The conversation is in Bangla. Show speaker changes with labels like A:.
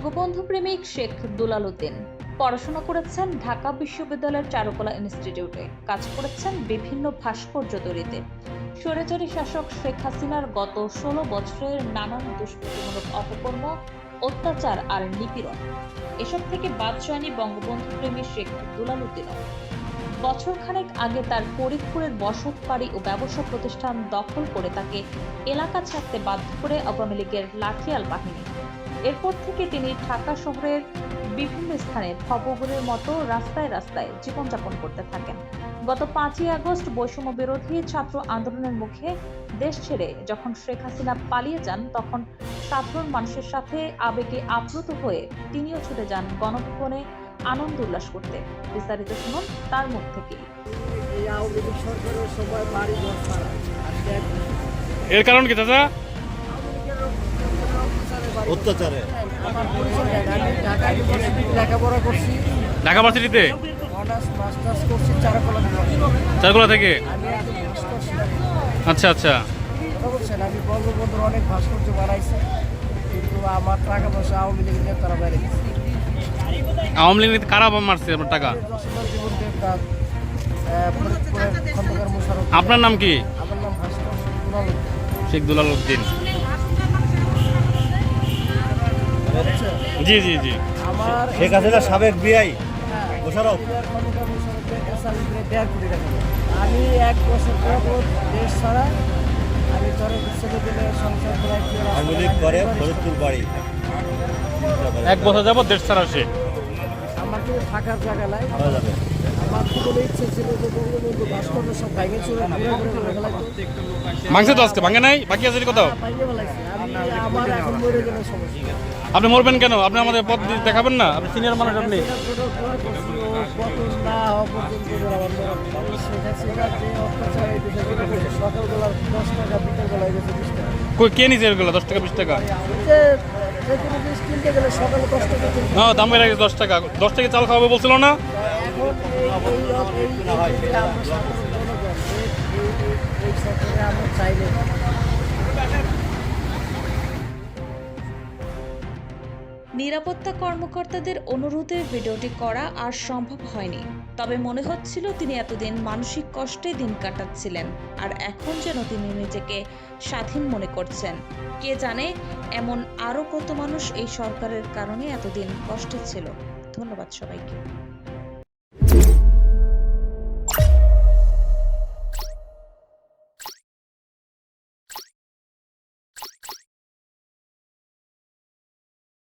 A: বঙ্গবন্ধু প্রেমিক শেখ দুলাল উদ্দিন পড়াশোনা করেছেন ঢাকা বিশ্ববিদ্যালয়ের চারুকলা ইনস্টিটিউটে। কাজ করেছেন বিভিন্ন ভাস্কর্য তৈরিতে। স্বৈরাচারী শাসক শেখ হাসিনার গত ১৬ বছরের নানান দুষ্কৃতিমূলক অপকর্ম, অত্যাচার আর নিপীড়ন, এসব থেকে বাদ যায়নি বঙ্গবন্ধু প্রেমী শেখ দুলাল উদ্দিনও। বছরখানেক আগে তার ফরিদপুরের বসত বাড়ি ও ব্যবসা প্রতিষ্ঠান দখল করে তাকে এলাকা ছাড়তে বাধ্য করে আওয়ামী লীগের লাঠিয়াল বাহিনী। এরপর থেকে তিনি ঢাকা শহরের বিভিন্ন স্থানে ভবঘুরের মতো রাস্তায় রাস্তায় জীবনযাপন করতে থাকেন। গত ৫ই আগস্ট বৈষম্য বিরোধী ছাত্র আন্দোলনের মুখে দেশ ছেড়ে যখন শেখ হাসিনা পালিয়ে যান, তখন সাধারণ মানুষের সাথে আবেগে আপ্লুত হয়ে তিনিও ছুটে যান গণভবনে আনন্দ উল্লাস করতে। বিস্তারিত শুনুন তার মুখ থেকেই।
B: এর কারণ কি দাদা?
C: অত্যাচারে।
D: লেখাপড়া করছি
B: ঢাকা ভার্সিটিতে,
D: অনার্স মাস্টার্স করছি
B: চারকোলা থেকে।
D: আমি একজন ভাস্কর ছিলাম।
B: আচ্ছা আচ্ছা।
D: কথা বলছেন, আমি বঙ্গবন্ধুর অনেক ভাস্কর্য বানাইছি, কিন্তু আমার টাকা পয়সা আওয়ামী লীগ নিয়ে তারা বাইরে গেছে।
B: আওয়ামী লীগ কারা মারছে আপনার টাকা?
D: জীবন দেবনাথ, ফরিদপুরের খন্দকার মোশাররফ।
B: আপনার নাম কি?
D: আমার নাম ভাস্কর দুলাল উদ্দিন।
B: শেখ দুলাল উদ্দিন। জি জি জি।
D: আমার
C: শেখ হাসিনার সাবেক বিআই মোশাররফ।
D: খন্দকার মোশাররফের স্যালারি 1.5 কোটি টাকা। আমি 1 বছর পর দেশ ছাড়া, আমি ধরে বিশ্ববিদ্যালয়ের সংসদ
C: আওয়ামী লীগ করে ফরিদপুর বাড়ি।
B: 1 বছর যাবত দেশ ছাড়া সে।
D: আমার কিন্তু থাকার জায়গা নাই।
C: হয়ে যাবে।
D: আমার খুব ইচ্ছে ছিল যে বঙ্গবন্ধু ভাস্কর্য সব ভেঙে চুরে ঘুরে ঘুরে ঘুরে ফেলাইতো।
B: ভাঙছে তো আজকে? ভাঙে নাই? বাকি আছে কোথাও?
D: ভেঙে ফেলাইছে। আমার এখন মরে গেলে সমস্যা।
B: আপনি মরবেন কেন? আপনি আমাদের পথ দেখাবেন না? আপনি সিনিয়র মানুষ। আপনি
D: সেটা ছোট দোয়া করছি, ও পতন না হওয়া পর্যন্ত ওদের আমার মরণ। শেখ হাসিনা যে অত্যাচার এই দেশে করেছে, সকালবেলা 10 টাকা, বিকেলবেলায় গেছে 20 টাকা।
B: কে নিছে এগুলো? 10 টাকা 20 টাকা?
D: যে যে কোনো জিনিস কিনতে গেলে সকালে 10 টাকা কিনতে
B: হ্যাঁ, দাম বেড়ে গেছে 10 টাকা। 10 টাকা চাল খাওয়াবে বলছিল না?
D: এখন এই আমরা সাধারণ জনগণ এই সরকারে আমরা চাইলে
A: নিরাপত্তা কর্মকর্তাদের অনুরোধে ভিডিওটি করা আর সম্ভব হয়নি। তবে মনে হচ্ছিল তিনি এতদিন মানসিক কষ্টে দিন কাটাচ্ছিলেন, আর এখন যেন তিনি নিজেকে স্বাধীন মনে করছেন। কে জানে এমন আরও কত মানুষ এই সরকারের কারণে এতদিন কষ্টে ছিল। ধন্যবাদ সবাইকে।